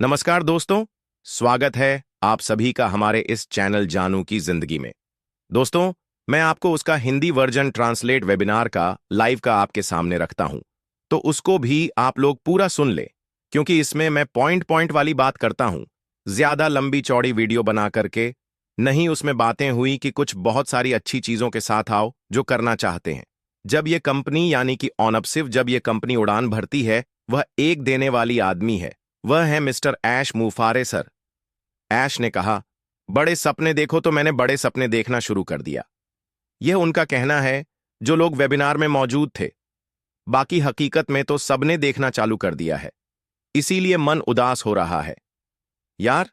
नमस्कार दोस्तों, स्वागत है आप सभी का हमारे इस चैनल जानू की जिंदगी में। दोस्तों, मैं आपको उसका हिंदी वर्जन ट्रांसलेट वेबिनार का लाइव का आपके सामने रखता हूं, तो उसको भी आप लोग पूरा सुन ले, क्योंकि इसमें मैं पॉइंट पॉइंट वाली बात करता हूं। ज्यादा लंबी चौड़ी वीडियो बना करके नहीं, उसमें बातें हुई कि कुछ बहुत सारी अच्छी चीजों के साथ आओ जो करना चाहते हैं। जब ये कंपनी यानी कि ऑनअपसिव जब ये कंपनी उड़ान भरती है, वह एक देने वाली आदमी है, वह है मिस्टर ऐश मुफारे सर। ऐश ने कहा, बड़े सपने देखो, तो मैंने बड़े सपने देखना शुरू कर दिया। यह उनका कहना है जो लोग वेबिनार में मौजूद थे। बाकी हकीकत में तो सबने देखना चालू कर दिया है, इसीलिए मन उदास हो रहा है। यार,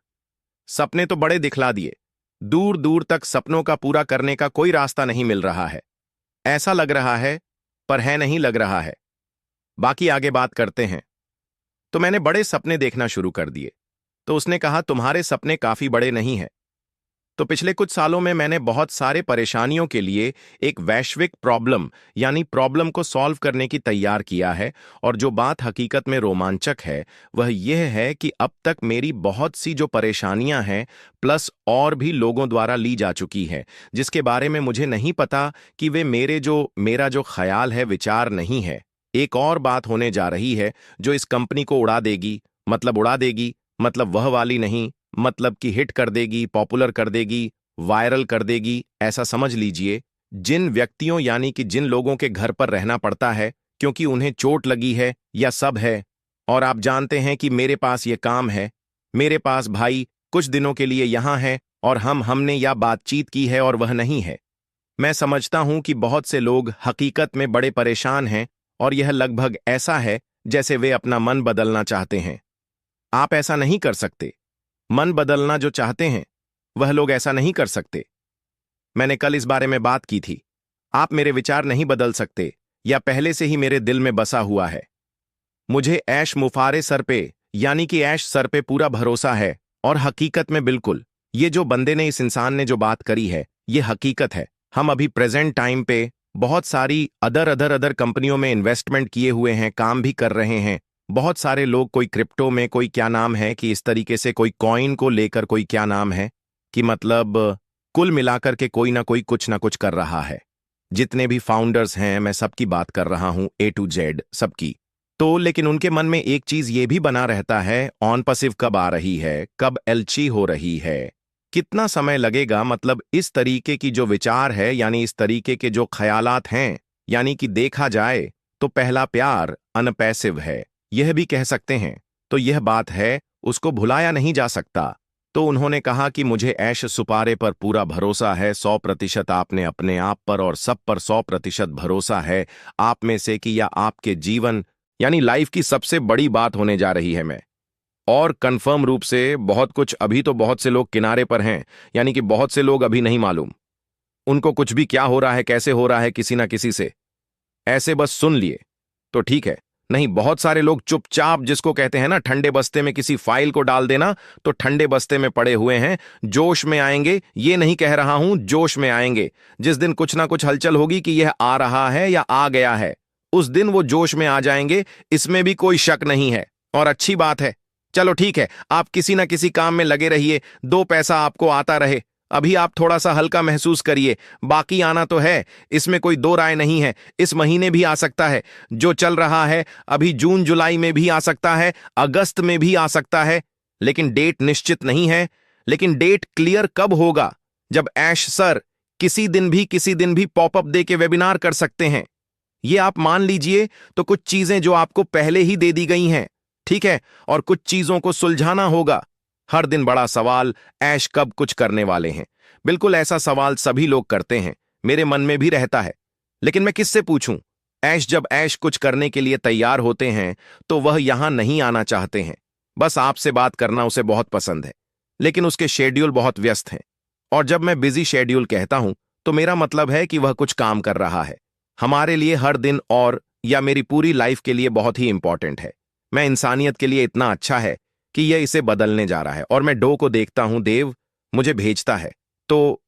सपने तो बड़े दिखला दिए, दूर दूर तक सपनों का पूरा करने का कोई रास्ता नहीं मिल रहा है। ऐसा लग रहा है, पर है नहीं लग रहा है। बाकी आगे बात करते हैं। तो मैंने बड़े सपने देखना शुरू कर दिए। तो उसने कहा, तुम्हारे सपने काफी बड़े नहीं हैं। तो पिछले कुछ सालों में मैंने बहुत सारे परेशानियों के लिए एक वैश्विक प्रॉब्लम यानी प्रॉब्लम को सॉल्व करने की तैयार किया है। और जो बात हकीकत में रोमांचक है वह यह है कि अब तक मेरी बहुत सी जो परेशानियां हैं प्लस और भी लोगों द्वारा ली जा चुकी है, जिसके बारे में मुझे नहीं पता कि वे मेरा जो ख्याल है, विचार नहीं है। एक और बात होने जा रही है जो इस कंपनी को उड़ा देगी, मतलब वह वाली नहीं, मतलब कि हिट कर देगी, पॉपुलर कर देगी, वायरल कर देगी। ऐसा समझ लीजिए, जिन व्यक्तियों यानी कि जिन लोगों के घर पर रहना पड़ता है क्योंकि उन्हें चोट लगी है या सब है। और आप जानते हैं कि मेरे पास ये काम है, मेरे पास भाई कुछ दिनों के लिए यहां है और हमने या बातचीत की है और वह नहीं है। मैं समझता हूं कि बहुत से लोग हकीकत में बड़े परेशान हैं और यह लगभग ऐसा है जैसे वे अपना मन बदलना चाहते हैं। आप ऐसा नहीं कर सकते। मन बदलना जो चाहते हैं वह लोग ऐसा नहीं कर सकते। मैंने कल इस बारे में बात की थी। आप मेरे विचार नहीं बदल सकते, या पहले से ही मेरे दिल में बसा हुआ है। मुझे ऐश मुफारे सर पे यानी कि ऐश सर पे पूरा भरोसा है। और हकीकत में बिल्कुल ये जो बंदे ने, इस इंसान ने जो बात करी है, ये हकीकत है। हम अभी प्रेजेंट टाइम पे बहुत सारी अदर कंपनियों में इन्वेस्टमेंट किए हुए हैं, काम भी कर रहे हैं। बहुत सारे लोग, कोई क्रिप्टो में, कोई क्या नाम है कि इस तरीके से, कोई कॉइन को लेकर कोई क्या नाम है कि मतलब कुल मिलाकर के कोई ना कोई कुछ ना कुछ कर रहा है। जितने भी फाउंडर्स हैं, मैं सबकी बात कर रहा हूं, A to Z सबकी। तो लेकिन उनके मन में एक चीज ये भी बना रहता है, ऑन पसिव कब आ रही है, कब एलची हो रही है, कितना समय लगेगा। मतलब इस तरीके की जो विचार है यानी इस तरीके के जो ख्यालात हैं, यानी कि देखा जाए तो पहला प्यार अनपैसिव है, यह भी कह सकते हैं। तो यह बात है, उसको भुलाया नहीं जा सकता। तो उन्होंने कहा कि मुझे ऐश सुपारे पर पूरा भरोसा है, 100% आपने अपने आप पर और सब पर 100% भरोसा है आप में से कि यह आपके जीवन यानी लाइफ की सबसे बड़ी बात होने जा रही है। मैं और कंफर्म रूप से बहुत कुछ, अभी तो बहुत से लोग किनारे पर हैं, यानी कि बहुत से लोग अभी नहीं मालूम उनको कुछ भी क्या हो रहा है, कैसे हो रहा है, किसी ना किसी से ऐसे बस सुन लिए तो ठीक है। नहीं, बहुत सारे लोग चुपचाप, जिसको कहते हैं ना ठंडे बस्ते में किसी फाइल को डाल देना, तो ठंडे बस्ते में पड़े हुए हैं। जोश में आएंगे, ये नहीं कह रहा हूं, जोश में आएंगे। जिस दिन कुछ ना कुछ हलचल होगी कि यह आ रहा है या आ गया है, उस दिन वो जोश में आ जाएंगे, इसमें भी कोई शक नहीं है। और अच्छी बात है, चलो ठीक है, आप किसी ना किसी काम में लगे रहिए, दो पैसा आपको आता रहे। अभी आप थोड़ा सा हल्का महसूस करिए, बाकी आना तो है, इसमें कोई दो राय नहीं है। इस महीने भी आ सकता है, जो चल रहा है अभी जून जुलाई में भी आ सकता है, अगस्त में भी आ सकता है, लेकिन डेट निश्चित नहीं है। लेकिन डेट क्लियर कब होगा? जब ऐश सर किसी दिन भी पॉपअप दे के वेबिनार कर सकते हैं। ये आप मान लीजिए। तो कुछ चीजें जो आपको पहले ही दे दी गई हैं, ठीक है, और कुछ चीजों को सुलझाना होगा। हर दिन बड़ा सवाल, ऐश कब कुछ करने वाले हैं। बिल्कुल ऐसा सवाल सभी लोग करते हैं, मेरे मन में भी रहता है। लेकिन मैं किससे पूछूं? जब ऐश कुछ करने के लिए तैयार होते हैं तो वह यहां नहीं आना चाहते हैं। बस आपसे बात करना उसे बहुत पसंद है, लेकिन उसके शेड्यूल बहुत व्यस्त हैं। और जब मैं बिजी शेड्यूल कहता हूं तो मेरा मतलब है कि वह कुछ काम कर रहा है हमारे लिए हर दिन, और या मेरी पूरी लाइफ के लिए बहुत ही इंपॉर्टेंट है। मैं इंसानियत के लिए इतना अच्छा है कि यह इसे बदलने जा रहा है। और मैं डो को देखता हूं, देव मुझे भेजता है। तो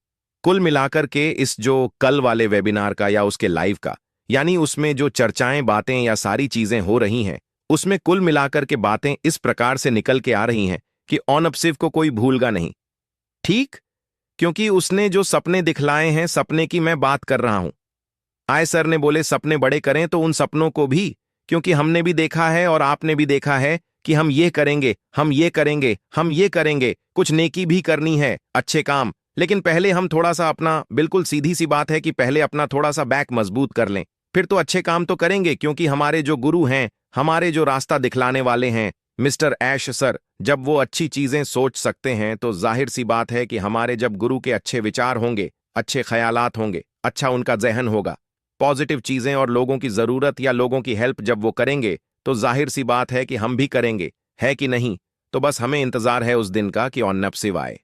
कुल मिलाकर के इस जो कल वाले वेबिनार का या उसके लाइव का, यानी उसमें जो चर्चाएं, बातें या सारी चीजें हो रही हैं, उसमें कुल मिलाकर के बातें इस प्रकार से निकल के आ रही हैं कि औनब सिर्फ को कोई भूलगा नहीं। ठीक, क्योंकि उसने जो सपने दिखलाए हैं, सपने की मैं बात कर रहा हूं। आय सर ने बोले सपने बड़े करें तो उन सपनों को भी, क्योंकि हमने भी देखा है और आपने भी देखा है कि हम ये करेंगे, हम ये करेंगे, हम ये करेंगे, कुछ नेकी भी करनी है, अच्छे काम। लेकिन पहले हम थोड़ा सा अपना, बिल्कुल सीधी सी बात है कि पहले अपना थोड़ा सा बैक मजबूत कर लें, फिर तो अच्छे काम तो करेंगे, क्योंकि हमारे जो गुरु हैं, हमारे जो रास्ता दिखलाने वाले हैं, मिस्टर ऐश सर, जब वो अच्छी चीजें सोच सकते हैं तो जाहिर सी बात है कि हमारे जब गुरु के अच्छे विचार होंगे, अच्छे ख्यालात होंगे, अच्छा उनका जहन होगा, पॉजिटिव चीजें और लोगों की जरूरत या लोगों की हेल्प जब वो करेंगे तो जाहिर सी बात है कि हम भी करेंगे, है कि नहीं। तो बस हमें इंतजार है उस दिन का कि ऑन नफ्सिव आए,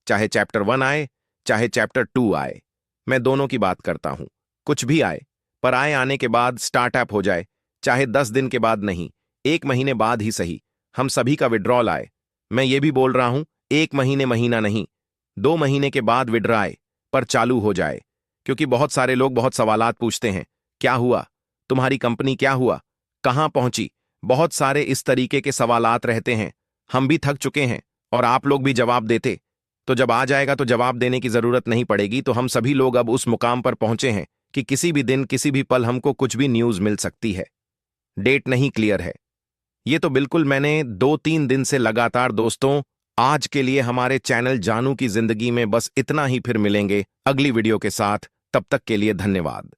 चाहे चैप्टर 1 आए, चाहे चैप्टर 2 आए। मैं दोनों की बात करता हूं। कुछ भी आए, पर आने के बाद स्टार्टअप हो जाए, चाहे 10 दिन के बाद नहीं, 1 महीने बाद ही सही, हम सभी का विड्रॉल आए। मैं ये भी बोल रहा हूं, 1 महीने महीना नहीं, 2 महीने के बाद विड्रा आए, पर चालू हो जाए। क्योंकि बहुत सारे लोग बहुत सवालात पूछते हैं, क्या हुआ, तुम्हारी कंपनी क्या हुआ, कहां पहुंची, बहुत सारे इस तरीके के सवालात रहते हैं। हम भी थक चुके हैं और आप लोग भी जवाब देते, तो जब आ जाएगा तो जवाब देने की जरूरत नहीं पड़ेगी। तो हम सभी लोग अब उस मुकाम पर पहुंचे हैं कि किसी भी दिन, किसी भी पल हमको कुछ भी न्यूज मिल सकती है। डेट नहीं क्लियर है, ये तो बिल्कुल मैंने 2-3 दिन से लगातार। दोस्तों, आज के लिए हमारे चैनल जानू की जिंदगी में बस इतना ही, फिर मिलेंगे अगली वीडियो के साथ। तब तक के लिए धन्यवाद।